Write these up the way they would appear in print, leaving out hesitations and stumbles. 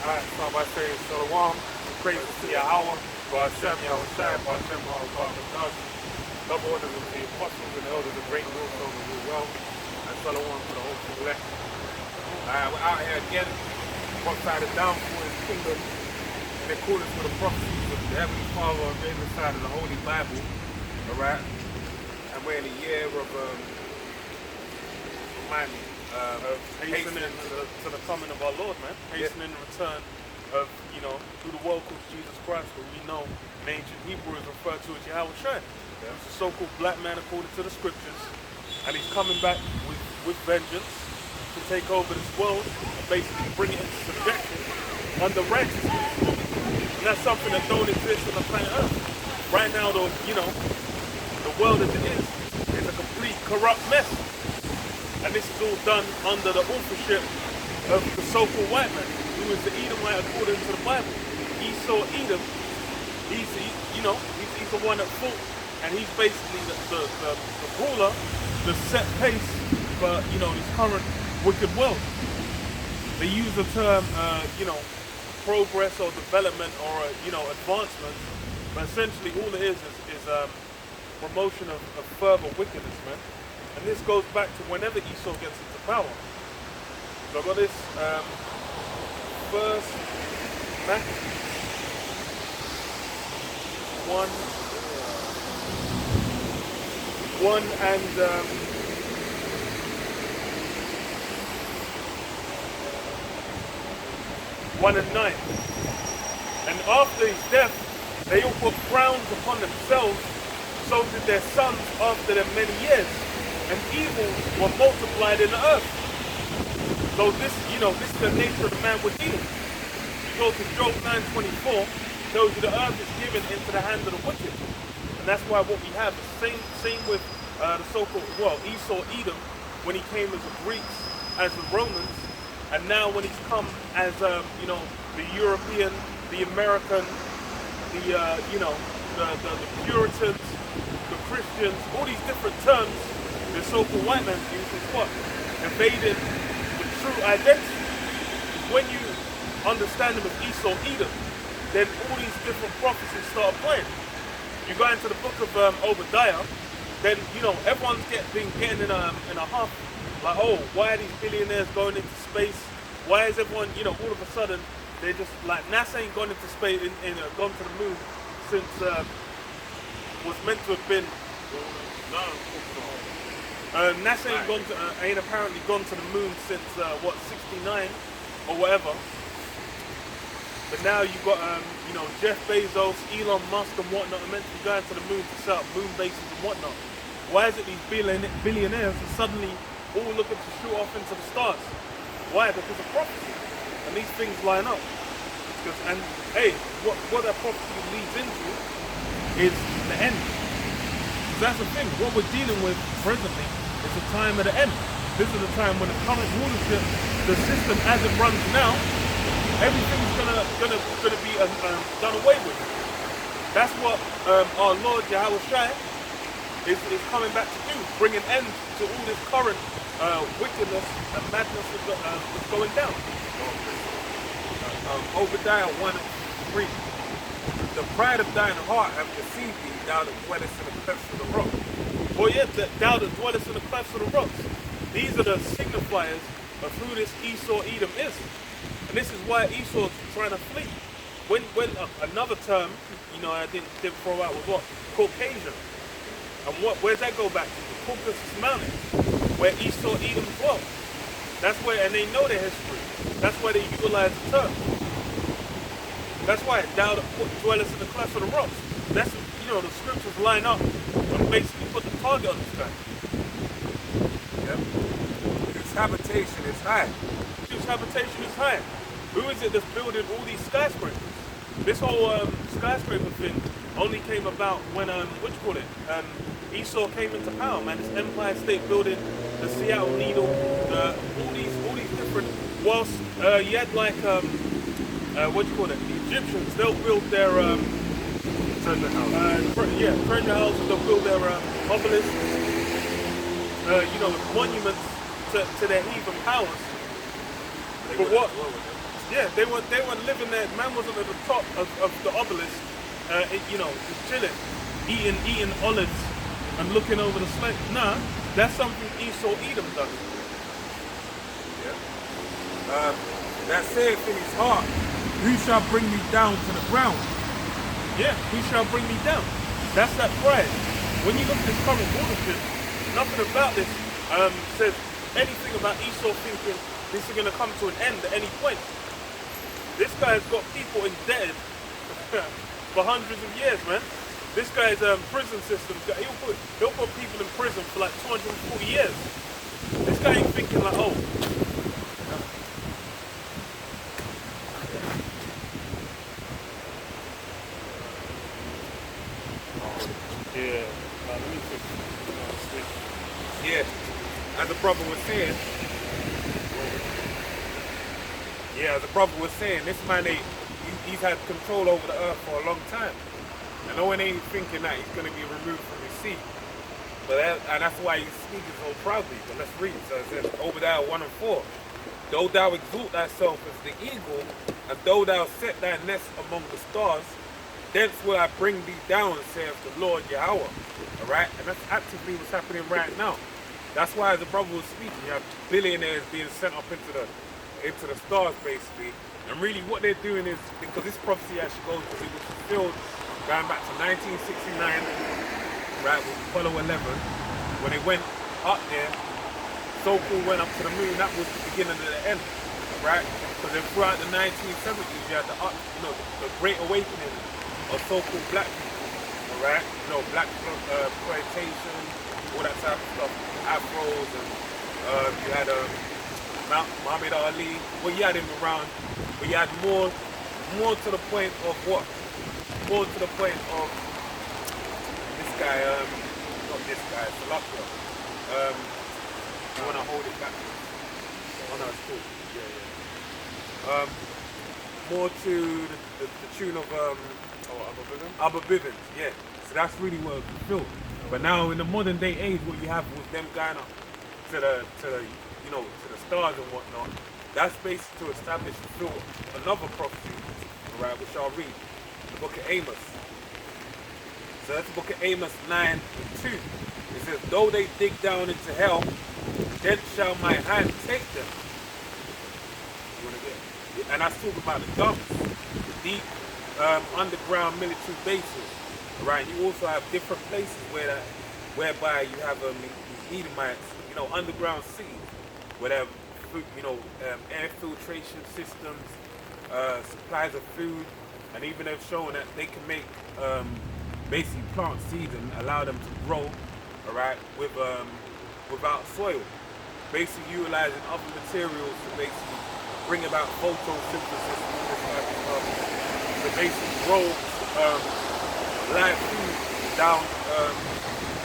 Alright, start by saying Shalom, praise to Yahweh, Hashem, Yahweh Shai, Hashem, Yahweh double orders of the apostles and the elders of great rules over you well, and Shalom for the whole elect. We're out here again, upside down for his kingdom, in accordance with the prophecies of the Heavenly Father on the other side of the Holy Bible. Alright? And we're in a year of hastening to the coming of our Lord, man. Hastening the return of, who the world calls Jesus Christ, but we know in ancient Hebrew is referred to as Yahweh Shai. He's a so-called black man according to the scriptures, and he's coming back with vengeance to take over this world and basically bring it into subjection under righteousness. And that's something that don't exist on the planet Earth. Right now, though, the world as it is a complete corrupt mess. And this is all done under the authorship of the so-called white man, who is the Edomite according to the Bible. Esau Edom, he's the one at fault, and he's basically the ruler, the set pace for this current wicked world. They use the term progress or development or advancement, but essentially all it is promotion of further wickedness, man. And this goes back to whenever Esau gets into power. So I got this first Maccabees 1 and 9. And after his death, they all put crowns upon themselves, so did their sons after them many years. And evils were multiplied in the earth. So this is the nature of the man we're dealing with. You go to Job 9:24, tells you the earth is given into the hand of the wicked. And that's why what we have is same with the so-called, Esau Edom, when he came as the Greeks, as the Romans, and now when he's come as, the European, the American, the Puritans, the Christians, all these different terms the so-called white man uses what? Evading the true identity. When you understand them as Esau Edom, then all these different prophecies start playing. You go into the book of Obadiah, then everyone's been getting in a huff, like, oh, why are these billionaires going into space? Why is everyone, all of a sudden they're just like, NASA ain't gone into space, gone to the moon since was meant to have been. NASA ain't apparently gone to the moon since 69 or whatever. But now you've got Jeff Bezos, Elon Musk and whatnot are meant to be going to the moon to set up moon bases and whatnot. Why is it these billionaires are suddenly all looking to shoot off into the stars? Why? Because of prophecy. And these things line up. What that prophecy leads into is the end. That's the thing. What we're dealing with presently is the time of the end. This is the time when the current rulership, the system as it runs now, everything's gonna be done away with. That's what our Lord Yahweh Shai is coming back to do, bring an end to all this current wickedness and madness that's going down. Obadiah 1:3. The pride of thine heart have deceived thee, thou that dwellest in the clefts of the rock. Well, yeah, thou that dwellest in the clefts of the rocks. These are the signifiers of who this Esau Edom is. And this is why Esau's trying to flee. When another term, I didn't throw out was what? Caucasian. And where's that go back to? The Caucasus Mountains, where Esau Edom dwelt. That's where, and they know their history. That's why they utilize the term. That's why thou that dwellest in the clefts of the rocks. That's, the scriptures line up and basically put the target on this guy. Yep. His habitation is high. His habitation is high. Who is it that's building all these skyscrapers? This whole skyscraper thing only came about when, Esau came into power, man. This Empire State Building, the Seattle Needle, all these different, whilst you had like, the Egyptians, they'll build their, treasure house. Treasure houses, they'll build their obelisks, monuments to their heathen powers. But what? Yeah, they weren't living there. Man wasn't at the top of the obelisk, just chilling, eating olives and looking over the slate. Nah, that's something Esau Edom does. Yeah. That saith in his heart, who shall bring me down to the ground? Yeah, who shall bring me down? That's that pride. When you look at this current rulership, nothing about this says anything about Esau thinking this is going to come to an end at any point. This guy's got people indebted for hundreds of years, man. This guy's prison system, he'll put people in prison for like 240 years. This guy ain't thinking like, oh, yeah, let me fix switch. Yeah, as the brother was saying. Yeah, as the brother was saying, this man, he's had control over the earth for a long time. And no one ain't thinking that he's going to be removed from his seat. And that's why he's speaking so proudly. But let's read. So it says, Obadiah 1:4. Though thou exalt thyself as the eagle, and though thou set thy nest among the stars, thence will I bring thee down, saith the Lord Yahweh. Alright? And that's actively what's happening right now. That's why as the brother was speaking, you have billionaires being sent up into the stars, basically. And really what they're doing is, because this prophecy actually goes, because it was fulfilled going back to 1969, right, with Apollo 11, when they went up there, so-called went up to the moon. That was the beginning of the end, right? Because then throughout the 1970s, you had the Great Awakening of so-called black people, all right? Black exploitation, all that type of stuff, afros, and you had Muhammad Ali. Well, you had him around, but you had more to the point of what? More to the point of this guy, not this guy, Salafia. You want to hold it back? Oh no, it's cool. Yeah. More to the tune of Abba Bivens, yeah. So that's really what it was built. But now in the modern day age, what you have with them going up to the stars and whatnot, that's basically to establish another prophecy, right, which I'll read. The book of Amos. So that's the book of Amos 9:2. It says, though they dig down into hell, then shall my hand take them. And that's talking about the dumps, the deep underground military bases. Right? You also have different places whereby you have these Edomites, underground cities, where they have air filtration systems, supplies of food, and even they've shown that they can make basically plant seeds and allow them to grow, all right, without soil, basically utilizing other materials to basically bring about photosynthesis and all this type of stuff, to basically grow live food down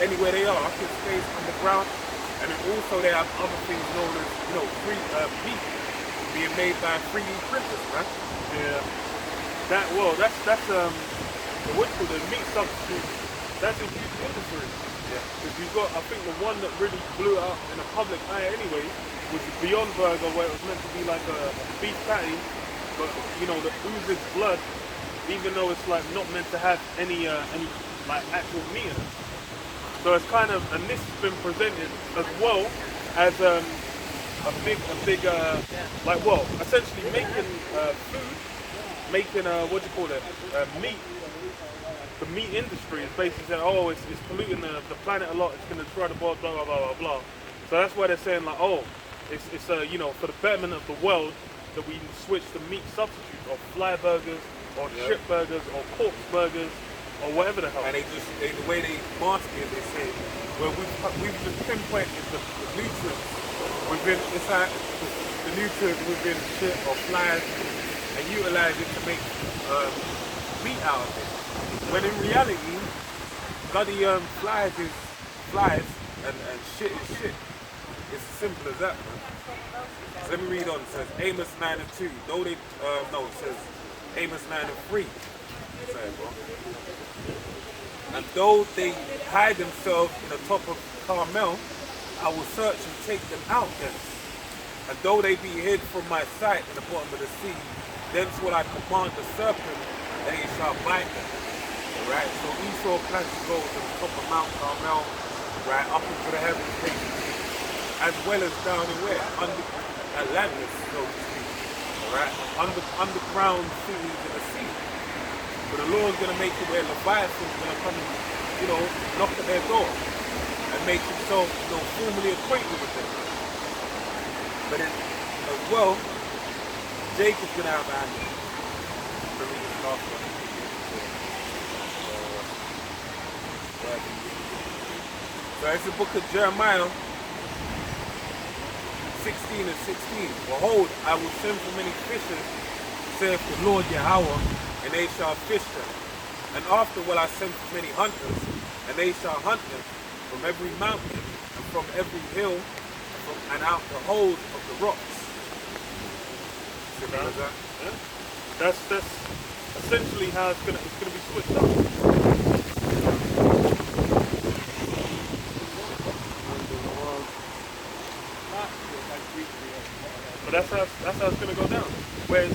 anywhere they are, up in space, underground. And then also they have other things known as, free meat being made by 3D printers, right? Yeah. That's the meat substitute. That's a huge industry. Yeah. Because you've got, I think the one that really blew out in the public eye anyway was the Beyond Burger, where it was meant to be like a beef patty, but the oozes blood, even though it's like not meant to have any like actual meat in it. So it's kind of, and this has been presented as well as a big essentially making food, making meat. The meat industry is basically saying, oh, it's polluting the planet a lot. It's going to try to blah blah blah blah blah. So that's why they're saying like, oh, it's for the betterment of the world that we switch to meat substitutes or fly burgers or ship burgers or corpse burgers. Or whatever the hell. And the way they mask it, they say, well, we've just pinpointed the nutrients within, it's like the nutrients within shit or flies and utilize it to make meat out of it. When in reality, bloody flies is flies and shit is shit. It's as simple as that, man. So let me read on. It says Amos 9:2. Though they, it says Amos 9:3. Sorry, bro. And though they hide themselves in the top of Carmel, I will search and take them out thence. And though they be hid from my sight in the bottom of the sea, thence will I command the serpent, and he shall bite them. Right? So Esau plans to go to the top of Mount Carmel, right, up into the heavens, basically, as well as down in where? Under Atlantis, so to speak. Alright? Underground cities in the sea. But the Lord's gonna make it where Leviathan's gonna come and, knock at their door and make himself, formally acquainted with them. But then, as well, Jacob's gonna have a hand in it. Let me just last one. So it's the book of Jeremiah 16 and 16. Behold, I will send for many fishers, saith the Lord Yahweh, and they shall fish them. And after will I send for many hunters, and they shall hunt them from every mountain and from every hill and out the holes of the rocks. Simple as that. Yeah. That's essentially how it's gonna be switched up. But that's how it's gonna go down. Whereas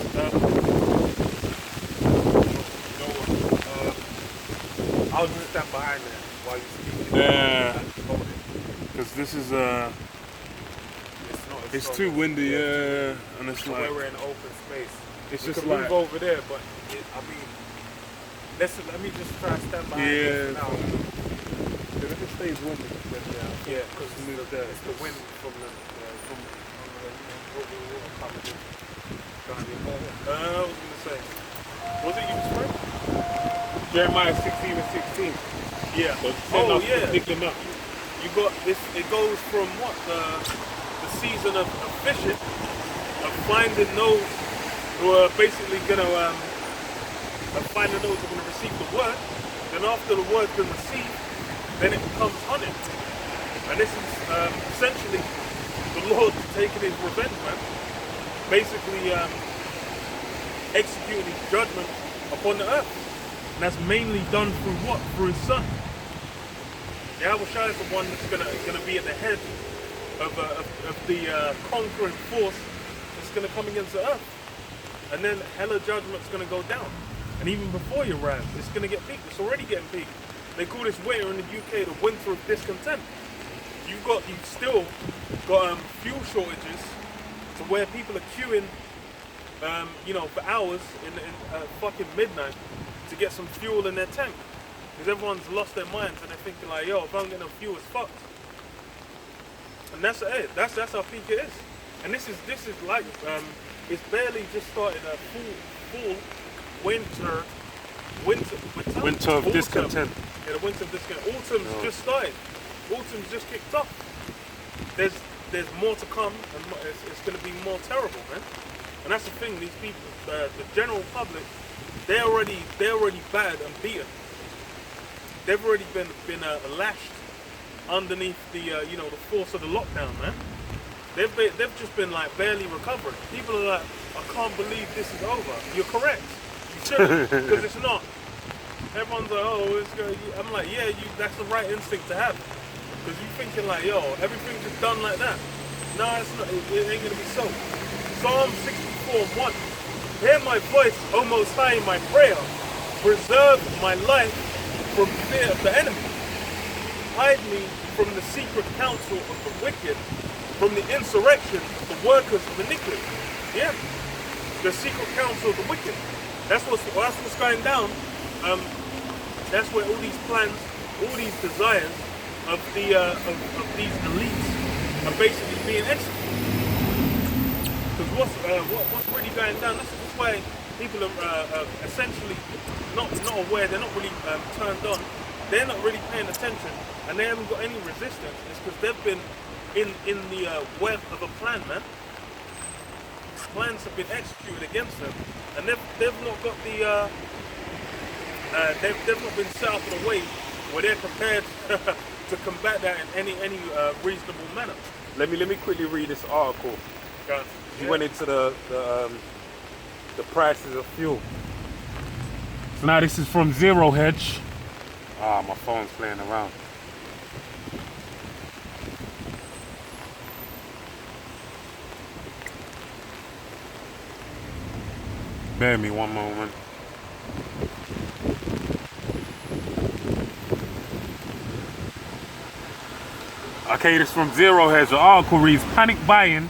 I'll just stand behind there while you speak. Yeah. Because this is it's too windy, and it's So like where we're in open space. it's We just could like move over there, but let me just try to stand behind this now. if it stays windy, then Yeah, because it's the wind from the water coming in. I was gonna say, was it you spring? Jeremiah 16 and 16. Yeah. So send us to dig them up. You got this. It goes from what the season of fishing, of finding those who are basically gonna finding those who are gonna receive the word. Then after the word's been received, then it becomes hunting. And this is essentially the Lord taking his revenge, man. Basically executing his judgment upon the earth. And that's mainly done through what? Through his son. Yahweh Shai is the one that's gonna be at the head of the conquering force that's gonna come against the earth. And then hella judgment's gonna go down. And even before you arrive, it's gonna get peaked. It's already getting peaked. They call this winter in the UK the winter of discontent. You've still got fuel shortages to where people are queuing, for hours in fucking midnight to get some fuel in their tank. Because everyone's lost their minds and they're thinking like, yo, if I don't get no fuel, it's fucked. And that's it. That's how peak it is. And this is like it's barely just started a full winter of autumn. Discontent. Yeah, the winter of discontent. Autumn's just started. Autumn's just kicked off. There's more to come, and it's going to be more terrible, man. And that's the thing. These people, the general public, they're already bad and beaten. They've already been lashed underneath the the force of the lockdown, man. They've just been like barely recovering. People are like, I can't believe this is over. You're correct. You shouldn't, because it's not. Everyone's like, oh, it's good. I'm like, yeah, that's the right instinct to have. Because you're thinking like, yo, everything's just done like that. No, it's not. It ain't gonna be so. Psalm 64:1. Hear my voice, O Most High, in my prayer. Preserve my life from fear of the enemy. Hide me from the secret counsel of the wicked, from the insurrection of the workers of iniquity. Yeah, the secret counsel of the wicked. That's what's going down. That's where all these plans, all these desires of these elites are basically being executed. Because what's really going down? This is why people are essentially not aware. They're not really turned on. They're not really paying attention, and they haven't got any resistance. It's because they've been in the web of a plan, man. Plans have been executed against them, and they've not got the they've not been set up in a way where they're prepared to combat that in any reasonable manner. Let me quickly read this article. He went into the prices of fuel. So now this is from Zero Hedge. Ah, my phone's playing around. Bear me one moment. Okay, this is from Zero Hedge. The article reads, panic buying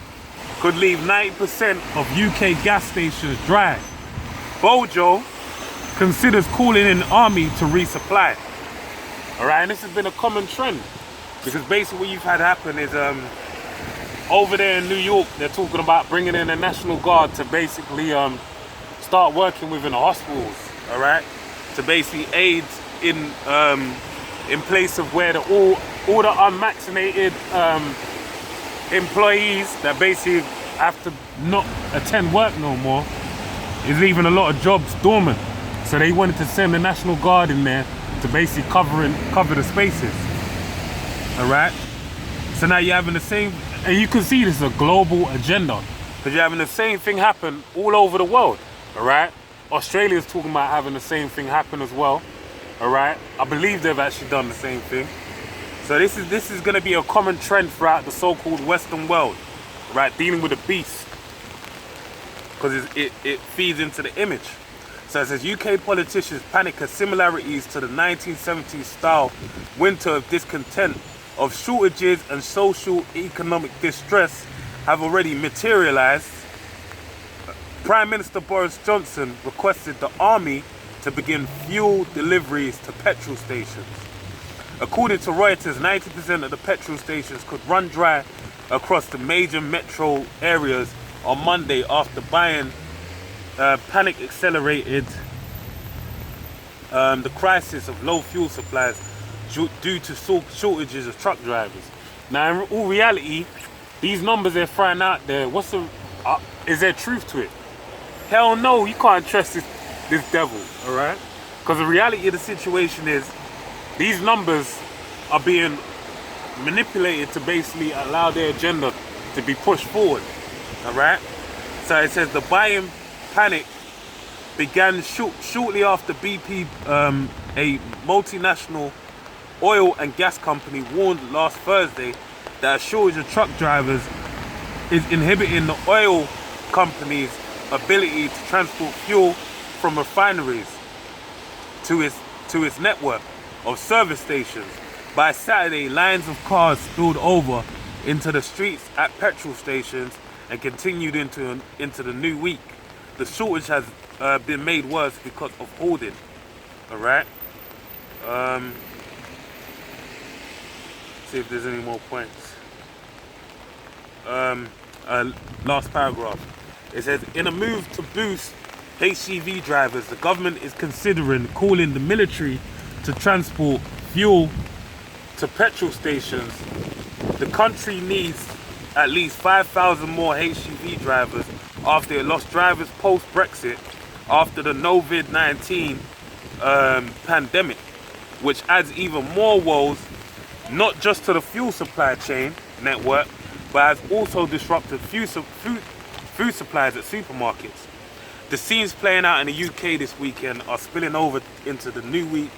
could leave 90% of UK gas stations dry. Bojo considers calling in army to resupply. Alright, and this has been a common trend. Because basically what you've had happen is over there in New York, they're talking about bringing in the National Guard to basically start working within the hospitals, alright? To basically aid in place of where all the unvaccinated employees that basically have to not attend work no more is leaving a lot of jobs dormant. So they wanted to send the National Guard in there to basically cover the spaces. Alright? So now you're having the same, and you can see this is a global agenda, because you're having the same thing happen all over the world. Alright? Australia's talking about having the same thing happen as well. Alright? I believe they've actually done the same thing. So this is going to be a common trend throughout the so-called Western world, right? Dealing with the beast, because it feeds into the image. So it says UK politicians panic as similarities to the 1970s style winter of discontent, of shortages and social economic distress have already materialized. Prime Minister Boris Johnson requested the army to begin fuel deliveries to petrol stations. According to Reuters, 90% of the petrol stations could run dry across the major metro areas on Monday after buying panic accelerated the crisis of low fuel supplies due to shortages of truck drivers. Now, in all reality, these numbers they're throwing out there, is there truth to it? Hell no, you can't trust this devil, all right? Because the reality of the situation is, these numbers are being manipulated to basically allow their agenda to be pushed forward, all right? So it says the buying panic began shortly after BP, a multinational oil and gas company, warned last Thursday that a shortage of truck drivers is inhibiting the oil company's ability to transport fuel from refineries to its network of service stations. By Saturday, lines of cars spilled over into the streets at petrol stations and continued into the new week. The shortage has been made worse because of hoarding. All right. See if there's any more points. Last paragraph. It says, in a move to boost HGV drivers, the government is considering calling the military to transport fuel to petrol stations. The country needs at least 5,000 more HGV drivers after it lost drivers post-Brexit after the COVID-19 pandemic, which adds even more woes not just to the fuel supply chain network, but has also disrupted food supplies at supermarkets. The scenes playing out in the UK this weekend are spilling over into the new week.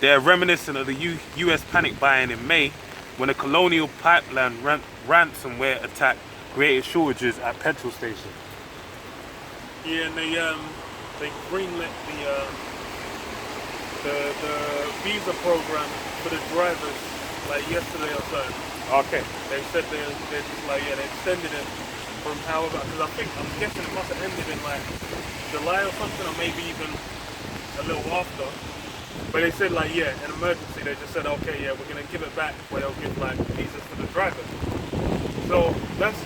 They're reminiscent of the US panic buying in May, when a Colonial Pipeline ransomware attack created shortages at petrol stations. Yeah, and they greenlit the visa program for the drivers like yesterday or so. Okay. They said they're just like, they extended it from however, because I'm guessing it must have ended in like July or something, or maybe even a little after. But they said like, an emergency, they just said, okay, we're gonna give it back, where they'll give like visas for the drivers. So that's,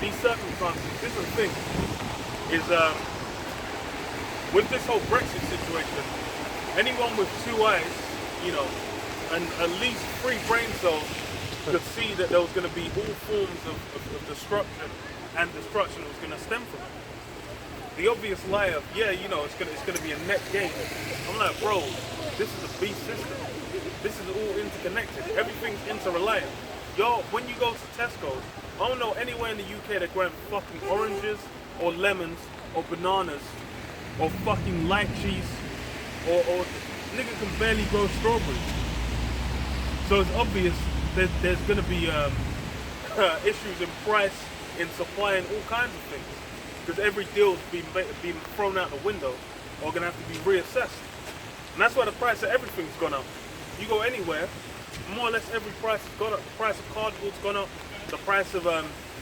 these circumstances, this is the thing, is with this whole Brexit situation, anyone with two eyes, and at least 3 brain cells could see that there was going to be all forms of disruption and destruction that was going to stem from it. The obvious lie of, it's going to be a net gain. I'm like, bro, this is a beast system. This is all interconnected. Everything's interreliant. When you go to Tesco's, I don't know anywhere in the UK that growing fucking oranges or lemons or bananas or fucking lychees or nigga can barely grow strawberries. So it's obvious that there's going to be issues in price, in supplying all kinds of things. because every deal's being thrown out the window or going to have to be reassessed. And that's why the price of everything's gone up. You go anywhere, more or less every price has gone up. The price of cardboard's gone up. The price of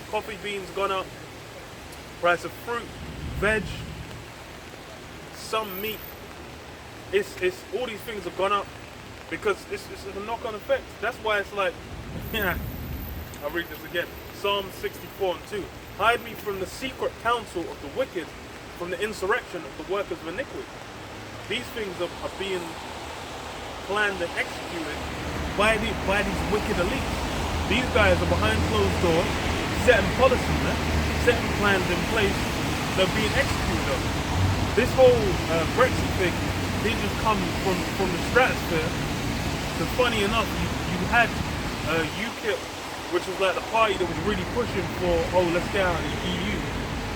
coffee beans gone up. Price of fruit, veg, some meat. It's all these things have gone up because it's a knock-on effect. That's why it's like, yeah. I'll read this again. Psalm 64:2. Hide me from the secret counsel of the wicked, from the insurrection of the workers of iniquity. These things are being planned and executed by these wicked elites. These guys are behind closed doors, setting policies, man, setting plans in place that are being executed on. This whole Brexit thing didn't just come from the stratosphere. So funny enough, you had UKIP, which was like the party that was really pushing for, oh, let's get out of the EU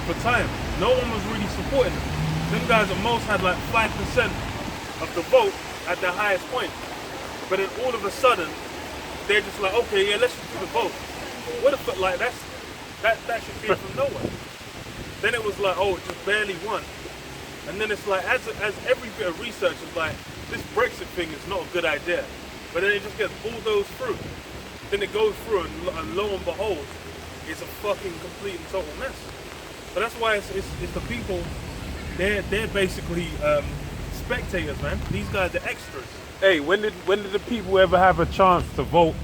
for time. No one was really supporting them. Them guys at most had like 5% of the vote at their highest point. But then all of a sudden, they're just like, okay, yeah, let's just do the vote. What the fuck, like, that should be from nowhere. Then it was like, oh, it just barely won. And then it's like, as every bit of research is like, this Brexit thing is not a good idea. But then it just gets bulldozed through. Then it goes through and lo and behold, it's a fucking complete and total mess. But that's why it's the people, they're basically spectators, man. These guys are extras. Hey, when did the people ever have a chance to vote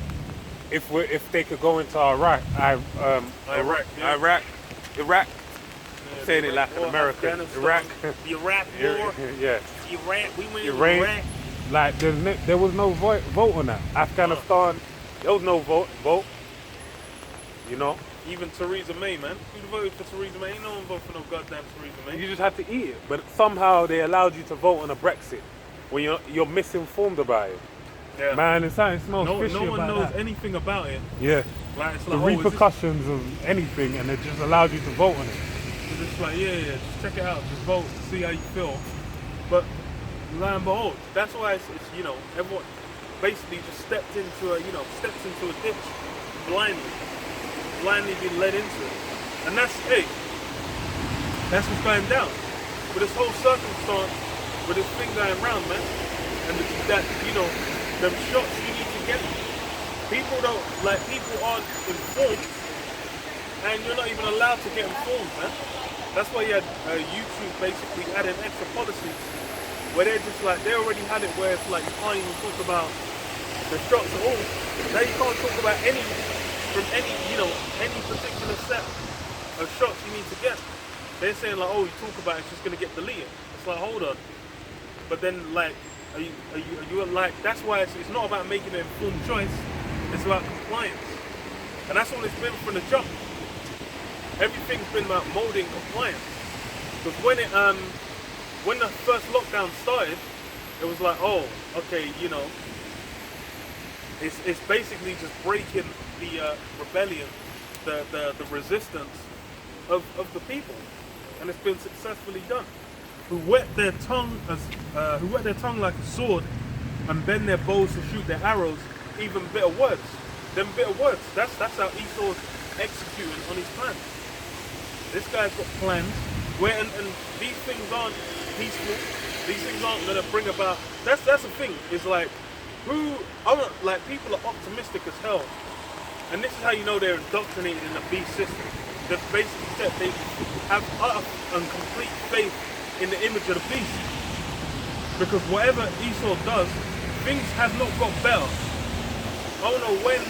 if they could go into Iraq? Iraq. I'm saying it like an American. Iraq. The Iraq War. Yeah. Iraq. We went Iran. to Iraq. Like there was no vote on that. Afghanistan, there was no vote. You know. Even Theresa May, man. Who voted for Theresa May? Ain't no one voted for no goddamn Theresa May. You just had to eat it. But somehow they allowed you to vote on a Brexit when you're misinformed about it. Yeah. Man, it's something smells fishy no one about knows that. anything about it. Yeah. Like it's The like, repercussions of anything, and it just allowed you to vote on it. It's just like, yeah, just check it out, just vote, see how you feel. But lo and behold, that's why it's everyone basically just stepped into a ditch blindly being led into it. And that's what's going down. With this whole circumstance, with this thing going round, man, and them shots you need to get. People aren't informed, and you're not even allowed to get informed, man. That's why you had YouTube basically adding extra policies where they're just like, they already had it where it's like you can't even talk about the shots at all. Now you can't talk about any particular set of shots you need to get. They're saying like, oh, you talk about it's just gonna get deleted. It's like, hold on. But then like, are you like, that's why it's not about making an informed choice, it's about compliance. And that's all it's been from the jump. Everything's been about molding compliance. Because when the first lockdown started, it was like, oh, okay, it's basically just breaking the rebellion, the resistance of the people, and it's been successfully done. Who whet their tongue like a sword, and bend their bows to shoot their arrows, even bitter words. Them bitter words. That's how Esau's executing on his plans. This guy's got plans where, and these things aren't peaceful. These things aren't gonna bring about. That's the thing. Is like, people are optimistic as hell, and this is how you know they're indoctrinated in the beast system. They've basically said they have utter and complete faith in the image of the beast, because whatever Esau does, things have not got better. I don't know when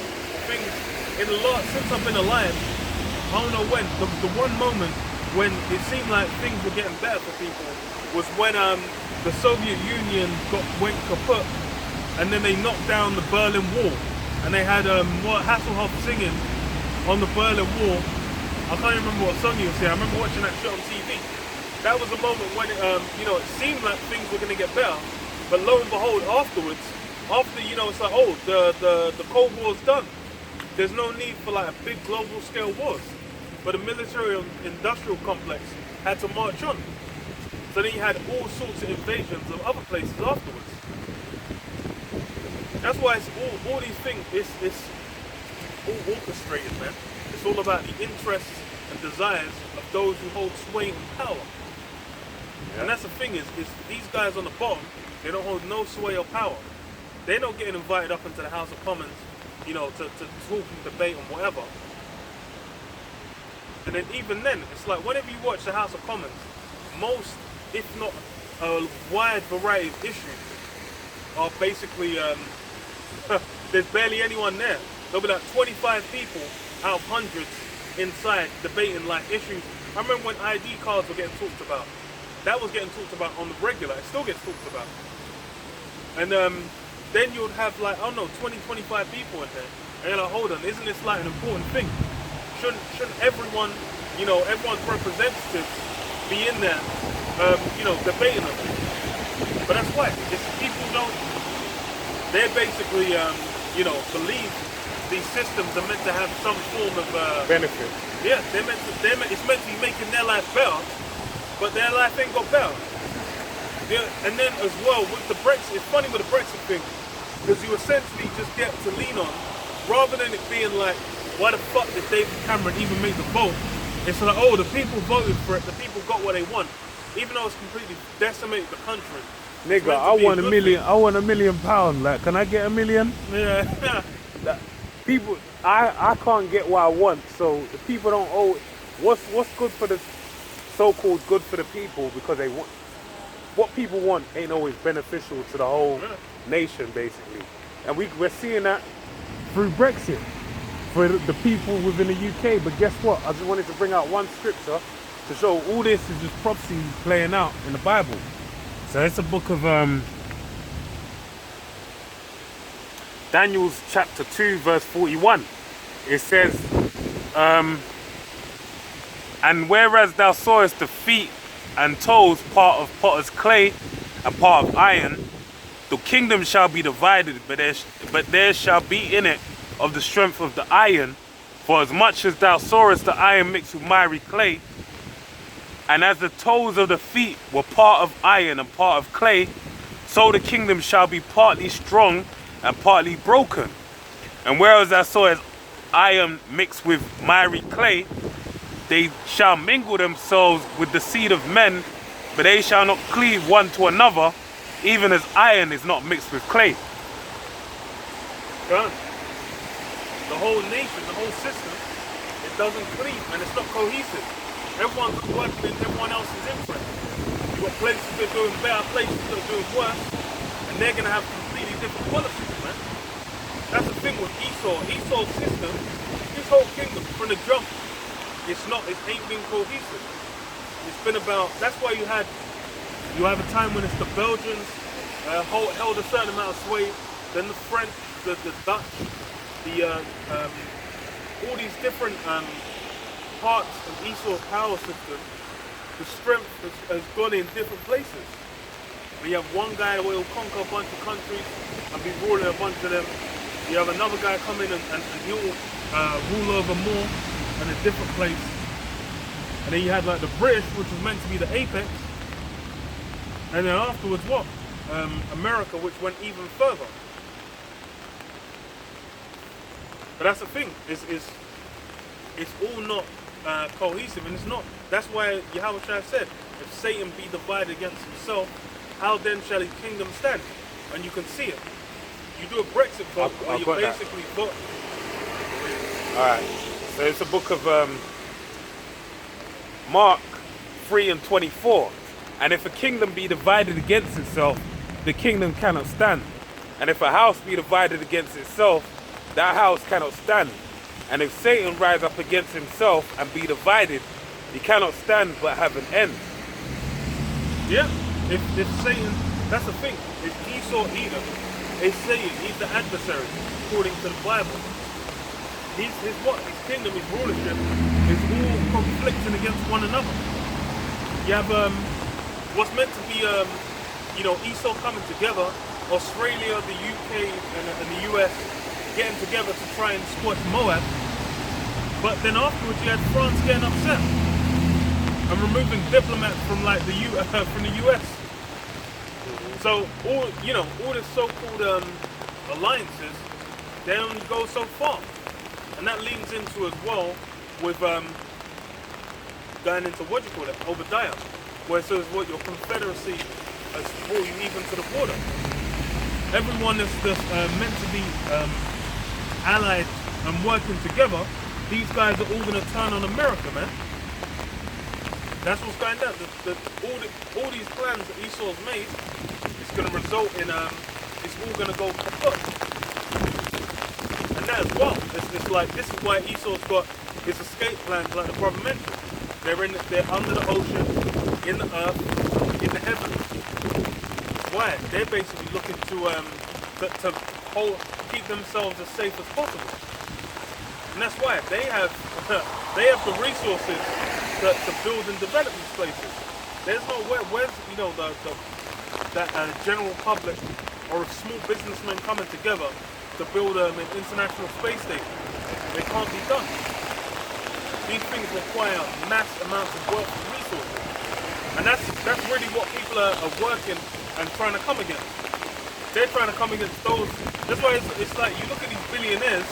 things since I've been alive. I don't know when. The one moment when it seemed like things were getting better for people was when the Soviet Union went kaput, and then they knocked down the Berlin Wall, and they had Hasselhoff singing on the Berlin Wall. I can't remember what song he was saying. I remember watching that shit on TV. That was a moment when it seemed like things were going to get better, but lo and behold, afterwards, it's like, oh, the Cold War's done. There's no need for like a big global scale wars. But the military industrial complex had to march on. So then you had all sorts of invasions of other places afterwards. That's why it's all these things, it's all orchestrated, man. It's all about the interests and desires of those who hold sway and power. Yeah. And that's the thing is these guys on the bottom, they don't hold no sway or power. They're not getting invited up into the House of Commons, to talk and debate on whatever. And then even then, it's like whenever you watch the House of Commons, most, if not a wide variety of issues, are basically, there's barely anyone there. There'll be like 25 people out of hundreds inside debating like issues. I remember when ID cards were getting talked about. That was getting talked about on the regular. It still gets talked about. And then you'd have like, 20, 25 people in there. And you're like, hold on, isn't this like an important thing? Shouldn't everyone, everyone's representatives be in there, debating on it? But that's why. It's people they're basically, believe these systems are meant to have some form of benefit. Yeah, it's meant to be making their life better, but their life ain't got better. Yeah, and then as well with the Brexit, it's funny with the Brexit thing, because you essentially just get to lean on, rather than it being like, why the fuck did David Cameron even make the vote? It's like, oh, the people voted for it, the people got what they want, even though it's completely decimated the country. Nigga, I want $1 million. I want £1 million. Like, can I get $1 million? Yeah. People, I can't get what I want, so the people don't owe. What's good for the so-called good for the people, because they want what people want ain't always beneficial to the whole nation, basically. And we're seeing that through Brexit for the people within the UK. But guess what? I just wanted to bring out one scripture to show all this is just prophecy playing out in the Bible. So it's a book of Daniel's chapter 2 verse 41. It says, and whereas thou sawest the feet and toes, part of potter's clay and part of iron, the kingdom shall be divided, but there shall be in it of the strength of the iron, for as much as thou sawest the iron mixed with miry clay, and as the toes of the feet were part of iron and part of clay, so the kingdom shall be partly strong and partly broken. And whereas thou sawest iron mixed with miry clay, they shall mingle themselves with the seed of men, but they shall not cleave one to another, even as iron is not mixed with clay. Done. The whole nation, the whole system, it doesn't cleave and it's not cohesive. Everyone's working in everyone else's interest. You've got places that are doing better, places that are doing worse, and they're going to have completely different policies, man. That's the thing with Esau. Esau's system, his whole kingdom, from the jump, it ain't been cohesive. It's been about, that's why you have a time when it's the Belgians held a certain amount of sway, then the French, the Dutch, all these different parts of Esau's power system. The strength has gone in different places. You have one guy who will conquer a bunch of countries and be ruling a bunch of them. You have another guy come in and he'll rule over more in a different place. And then you had like the British, which was meant to be the apex. And then afterwards what? America, which went even further. But that's the thing, it's all not cohesive, and it's not. That's why Yahushua said, if Satan be divided against himself, how then shall his kingdom stand? And you can see it. You do a Brexit vote where you basically vote. Alright, so it's a book of Mark 3 and 24. And if a kingdom be divided against itself, the kingdom cannot stand. And if a house be divided against itself, that house cannot stand. And if Satan rise up against himself and be divided, he cannot stand but have an end. Yeah, if Satan, that's the thing. If Esau Edom, it's Satan, he's the adversary, according to the Bible. His kingdom, his rulership is all conflicting against one another. You have what's meant to be Esau coming together, Australia, the UK and the US getting together to try and squash Moab, but then afterwards you had France getting upset and removing diplomats from like from the US. So all the so-called alliances, they only go so far, and that leans into as well with going into what do you call it, Obadiah, where it says what your confederacy has brought you even to the border. Everyone is just meant to be allied and working together. These guys are all going to turn on America, man. That's what's going down. All these plans that Esau's made, it's going to result in it's all going to go kaput. And that as well. It's like this is why Esau's got his escape plans, like the brother mentioned. They're under the ocean, in the earth, in the heavens. Why? They're basically looking to keep themselves as safe as possible. And that's why they have the resources to build and develop these places. There's no where's that general public or small businessmen coming together to build an international space station. They can't be done. These things require mass amounts of work and resources. And that's really what people are working and trying to come against. They're trying to come against those. That's why it's like you look at these billionaires,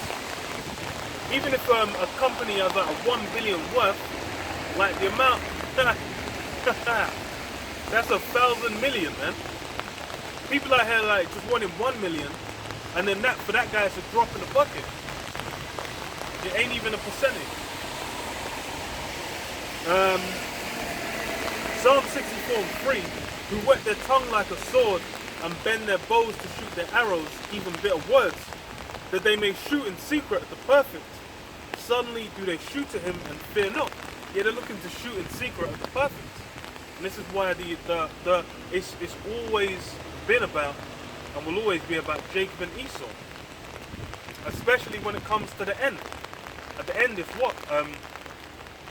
even if a company has like a 1 billion worth, like the amount, that's 1,000 million, man. People out here like just wanting 1 million, and then for that guy it's a drop in the bucket. It ain't even a percentage. Psalm 64:3, who whet their tongue like a sword and bend their bows to shoot their arrows, even bitter words, that they may shoot in secret at the perfect. Suddenly do they shoot to him and fear not. Yeah, they're looking to shoot in secret at the perfect. And this is why it's always been about, and will always be about, Jacob and Esau. Especially when it comes to the end. At the end is what?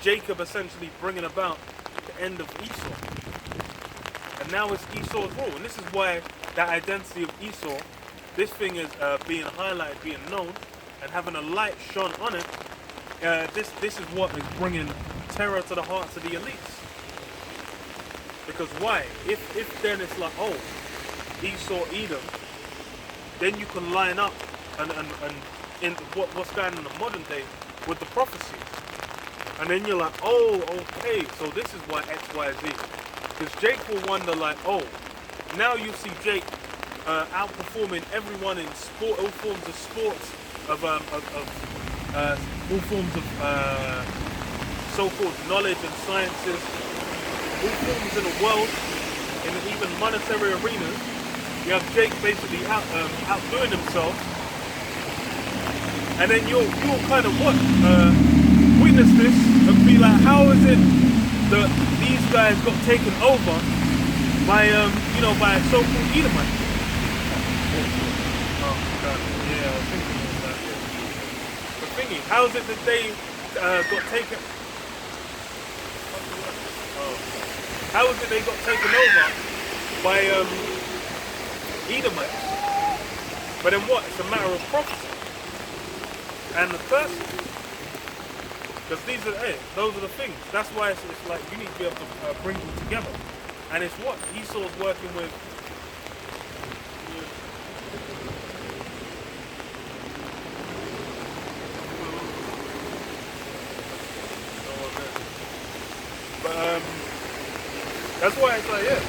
Jacob essentially bringing about the end of Esau. And now it's Esau's rule. And this is why that identity of Esau, this thing is being highlighted, being known, and having a light shone on it. This is what is bringing terror to the hearts of the elites. Because why? If then it's like, oh, Esau, Edom, then you can line up and in what's going on in the modern day with the prophecies. And then you're like, oh, okay, so this is why X, Y, Z. Because Jake will wonder like, oh, now you see Jake outperforming everyone in sport, all forms of sports, all forms of so-called knowledge and sciences, all forms in the world, in even monetary arenas. You have Jake basically outdoing himself, and then you'll kind of witness this and be like, how is it that these guys got taken over by by a so-called Edomite? Oh God, yeah, I was thinking of that. But thinking, how is it that they got taken? How is it they got taken over by Edomites? But then what? It's a matter of prophecy and the person. Because those are the things. That's why it's like you need to be able to bring them together. And it's what Esau's working with. But that's why it's like, yeah.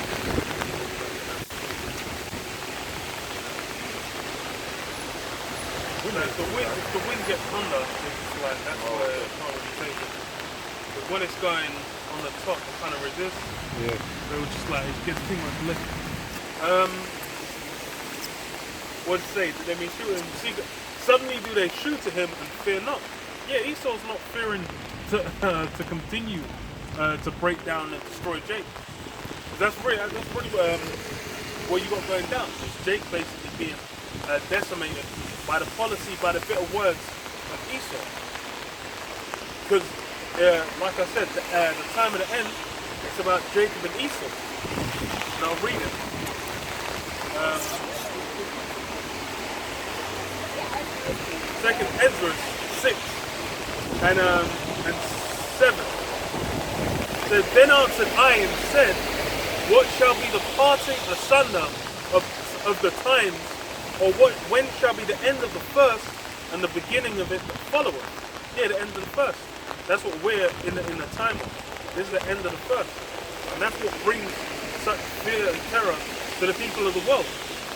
If the wind gets under, it's like that's where it can't really take it. But when it's going on the top, it kind of resists. Yeah. So it just like it gets too much lift. What to say? Did they mean shoot him? Suddenly do they shoot to him and fear not? Yeah, Esau's not fearing to continue to break down and destroy Jake. That's really what you got going down. It's Jake basically being decimated by the policy, by the bitter words of Esau. Because, like I said, the time of the end, it's about Jacob and Esau. Now read it. Second Ezra 6 and 7. So then answered I and said, what shall be the parting asunder of the times, or when shall be the end of the first and the beginning of it that followeth? Yeah, the end of the first. That's what we're in the time of. This is the end of the first. And that's what brings such fear and terror to the people of the world.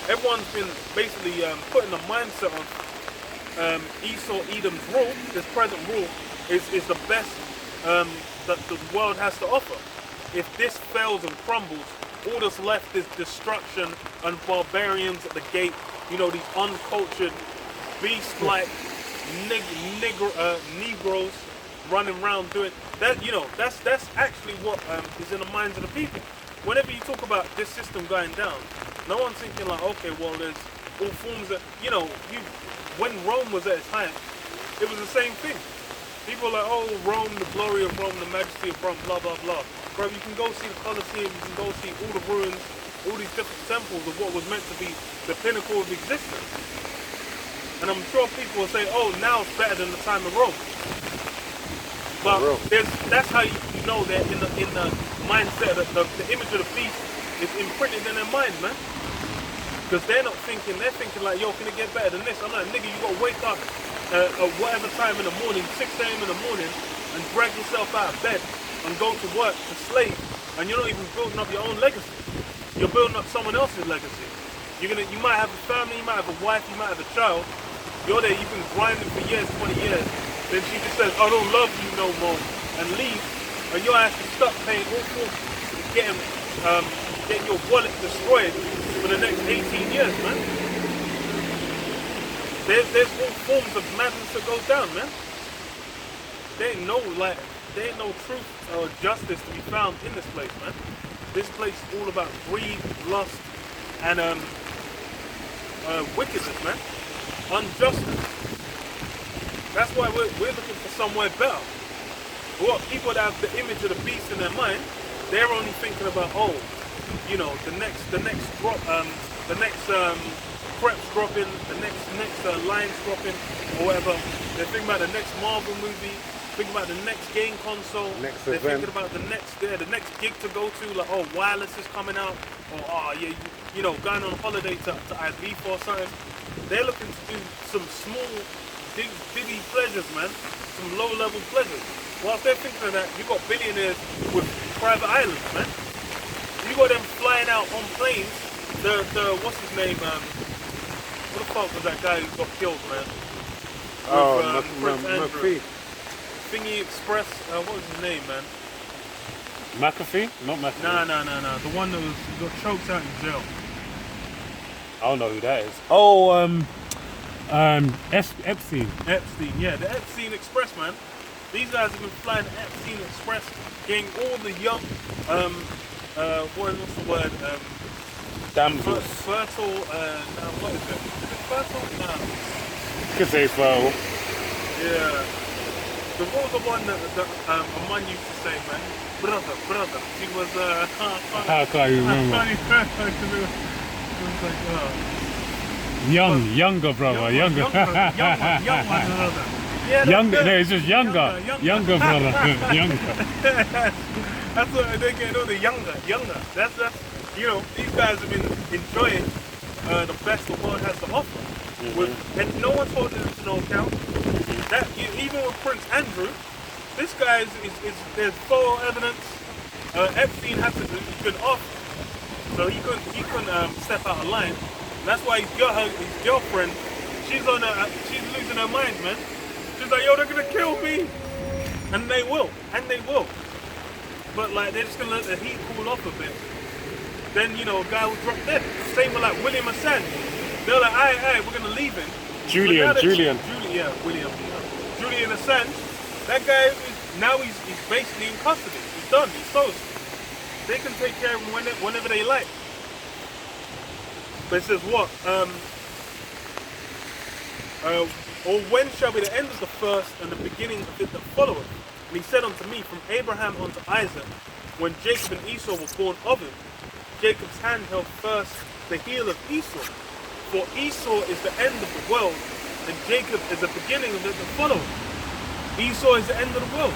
Everyone's been basically putting a mindset on Esau, Edom's rule, this present rule, is the best that the world has to offer. If this fails and crumbles, all that's left is destruction and barbarians at the gate, you know, these uncultured, beast-like Negroes running around doing that. You know, that's actually what is in the minds of the people. Whenever you talk about this system going down, no one's thinking like, okay, well, there's all forms of, you know, when Rome was at its height, it was the same thing. People are like, oh, Rome, the glory of Rome, the majesty of Rome, blah, blah, blah. Bro, you can go see the Colosseum, you can go see all the ruins, all these different temples of what was meant to be the pinnacle of existence. And I'm sure people will say, oh, now it's better than the time of Rome. But that's how you know that in the mindset, the image of the beast is imprinted in their mind, man. Because they're not thinking, they're thinking like, yo, can it get better than this? I'm like, nigga, you gotta wake up at whatever time in the morning, 6 a.m. in the morning, and drag yourself out of bed and go to work to slave, and you're not even building up your own legacy. You're building up someone else's legacy. You might have a family, you might have a wife, you might have a child. You're there, you've been grinding for years, 20 years. Then she just says, I don't love you no more, and leave, and you're actually stuck paying all sorts of getting your wallet destroyed for the next 18 years, man. There's all forms of madness that goes down, man. There ain't no truth or justice to be found in this place, man. This place is all about greed, lust, and wickedness, man. Injustice. That's why we're looking for somewhere better. What people that have the image of the beast in their mind, they're only thinking about, oh, you know, the next drop, the next preps dropping, the next lines dropping, or whatever. They're thinking about the next Marvel movie, thinking about the next game console. They're thinking about the next gig to go to, like, oh, wireless is coming out, or oh yeah, you know, going on holiday to Ibiza or something. They're looking to do some small, diggy pleasures, man, some low-level pleasures. Whilst they're thinking of that, you got billionaires with private islands, man. You got them flying out on planes. The what's his name? What the fuck was that guy who got killed, man? McPhee. Thingy Express. What was his name, man? McAfee? Not McAfee. No. The one that got choked out in jail. I don't know who that is. Oh, Epstein. Epstein, yeah, the Epstein Express, man. These guys have been flying the Epstein Express, getting all the young, what's the word? Damsels. Fertile, no, what is it? Is it fertile? No. You could say fertile. Yeah. So what was the one that Aman used to say, man? Brother. She was, How can you remember? Younger brother, younger. Young one, brother. Yeah, Younger, no, it's just younger brother, younger. That's what they're getting all the younger. That's you know, these guys have been enjoying the best the world has to offer. Mm-hmm. And no one's holding them to no account. That even with Prince Andrew, this guy is there's photo evidence. Epstein he's been off, so he couldn't step out of line. And that's why his girlfriend, she's losing her mind, man. She's like, yo, they're gonna kill me, and they will. But like, they're just gonna let the heat cool off a bit. Then, you know, a guy will drop dead. Same with like William Assange. They're like, aye, we're gonna leave him. Julian. Julian Assange. That guy he's basically in custody. He's done. He's toast. They can take care of him whenever they like. But it says what? Or when shall be the end of the first and the beginning of it that followeth? And he said unto me, from Abraham unto Isaac, when Jacob and Esau were born of him, Jacob's hand held first the heel of Esau. For Esau is the end of the world, and Jacob is the beginning of it that followeth. Esau is the end of the world.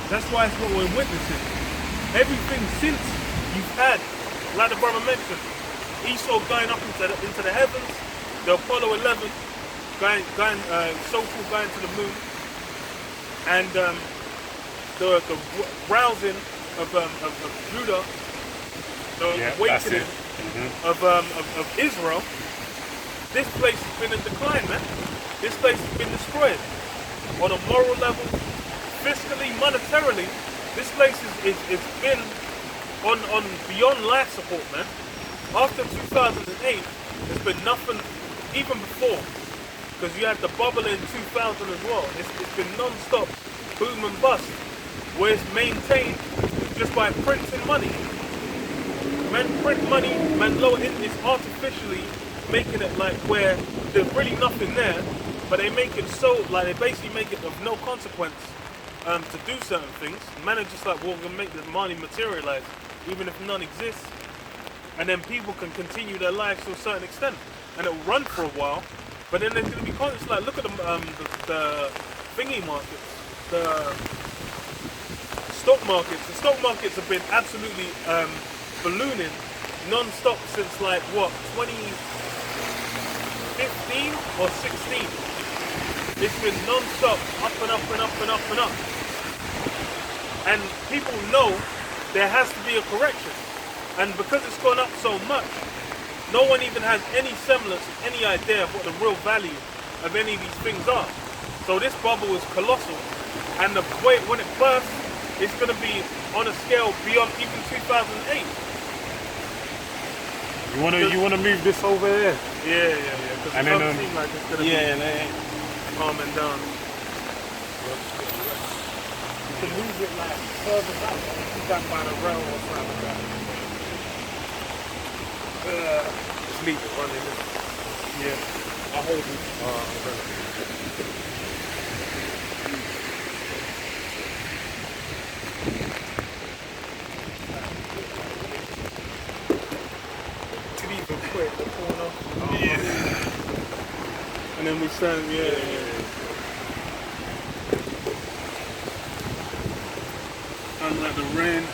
That's why it's what we're witnessing. Everything since you've had, like the brother mentioned, Esau going up into the heavens, the Apollo 11, so-called going to the moon, and the rousing of Judah, the Yeah, that's awakening it. of Israel, this place has been in decline, man. This place has been destroyed. On a moral level, fiscally, monetarily, this place is been on beyond life support, man. After 2008, there's been nothing, even before, because you had the bubble in 2000 as well. It's been non-stop boom and bust, where it's maintained just by printing money. Man print money, man lower it, it's artificially making it like where there's really nothing there, but they make it so, like they basically make it of no consequence to do certain things. Man are just like, well, we're gonna make the money materialize, even if none exists. And then people can continue their lives to a certain extent. And it'll run for a while, but then there's gonna be constant, like, look at the thingy markets, the stock markets. The stock markets have been absolutely ballooning non-stop since like what, 2015 or 16. It's been non-stop, up and up and up and up and up. And people know there has to be a correction. And because it's gone up so much, no one even has any semblance, any idea of what the real value of any of these things are. So this bubble is colossal, and the way when it bursts, it's going to be on a scale beyond even 2008. You wanna move this over there? Yeah. Because it doesn't seem like it's going to be calming down. You can move it like further back, down by the rail or something like that. Just leave it running. Yeah, I'll hold it. Could even quit the corner. And then we stand, And let the rain.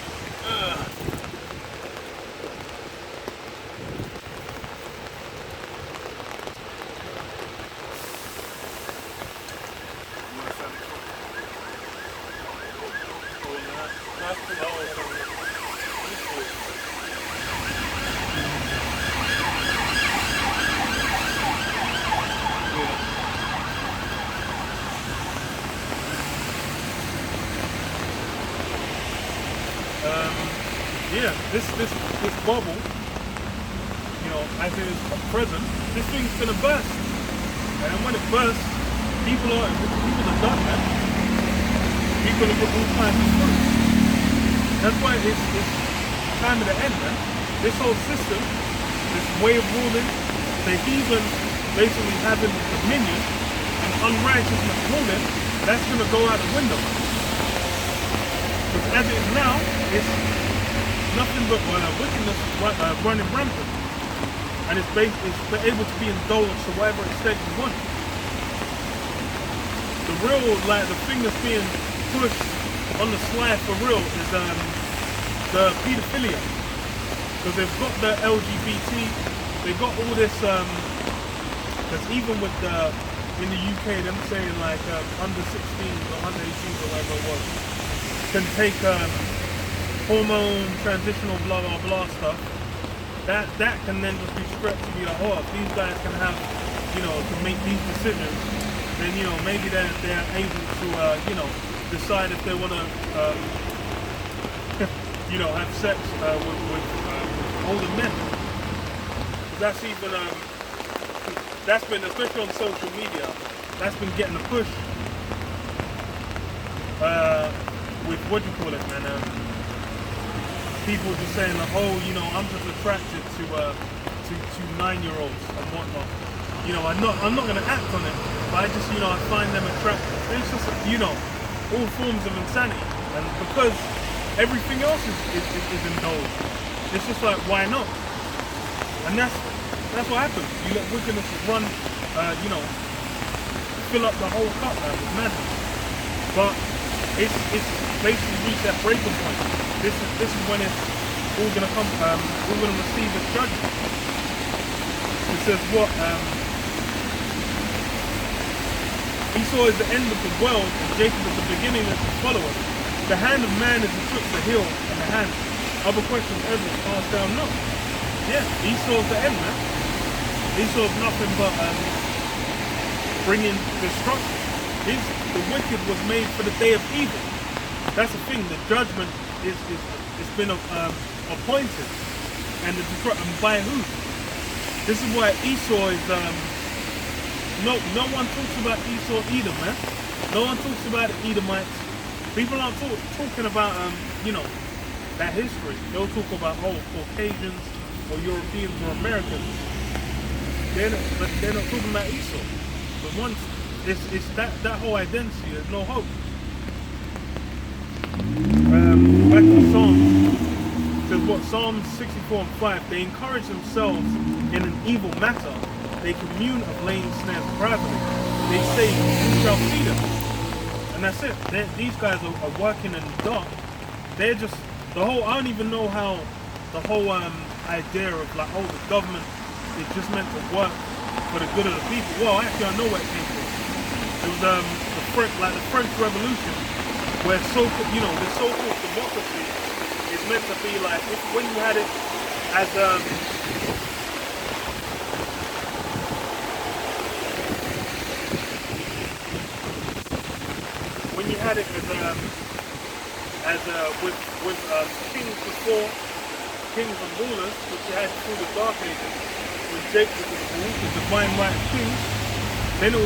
This bubble, you know, as it is present, this thing's gonna burst. And when it bursts, people are done, man. People are all kinds of food. That's why it's time of the end, man. This whole system, this way of ruling, the heathen basically having dominion and unrighteousness ruling, that's gonna go out the window. Because as it is now, it's nothing but wickedness running rampant, and it's able to be indulged to whatever extent you want. The real, like the thing that's being pushed on the slide for real is the pedophilia, because they've got the LGBT, they've got all this. Because even with in the UK, them saying like under 16 or under 18 or whatever it was, can take hormone, transitional, blah blah blah stuff. That can then just be stretched to be like, oh, if these guys can have, you know, to make these decisions, then you know maybe they're able to, you know, decide if they want to, you know, have sex with older men. That's even that's been, especially on social media, that's been getting a push. With what do you call it, man? People just saying like, oh, you know, I'm just attracted to 9-year-olds and whatnot. You know, I'm not gonna act on it, but I just, you know, I find them attractive. It's just, you know, all forms of insanity, and because everything else is indulged, it's just like, why not? And that's what happens. You let wickedness run, you know, fill up the whole cup, man, with madness. But it's basically reached that breaking point. This is when it's all gonna come. We're gonna receive its judgment. It says what? Esau is the end of the world, and Jacob is the beginning of his followers. the hand of man is betwixt the heel and the hand. Other questions ever asked down, no. Yeah, Esau's the end, man. Esau's nothing but bringing destruction. The wicked was made for the day of evil. That's the thing. The judgment it's been appointed, and by who? This is why Esau is no one talks about Esau either, man. No one talks about the Edomites. People aren't talking about that history. They'll talk about Caucasians or Europeans or Americans. But they're not talking about Esau. But once it's that whole identity, there's no hope. Back to Psalms. It says what? Psalms 64 and 5. They encourage themselves in an evil matter. They commune of laying snares privately. They say, "Who shall see them?" And that's it. These guys are working in the dark. They're just I don't even know how the whole idea of like, the government is just meant to work for the good of the people. Well, actually, I know where it came from. It was the French Revolution, where the so-called democracy is meant to be like when you had it as with kings before, kings and rulers, which you had through the Dark Ages, when Jacob was the divine right of kings, then it was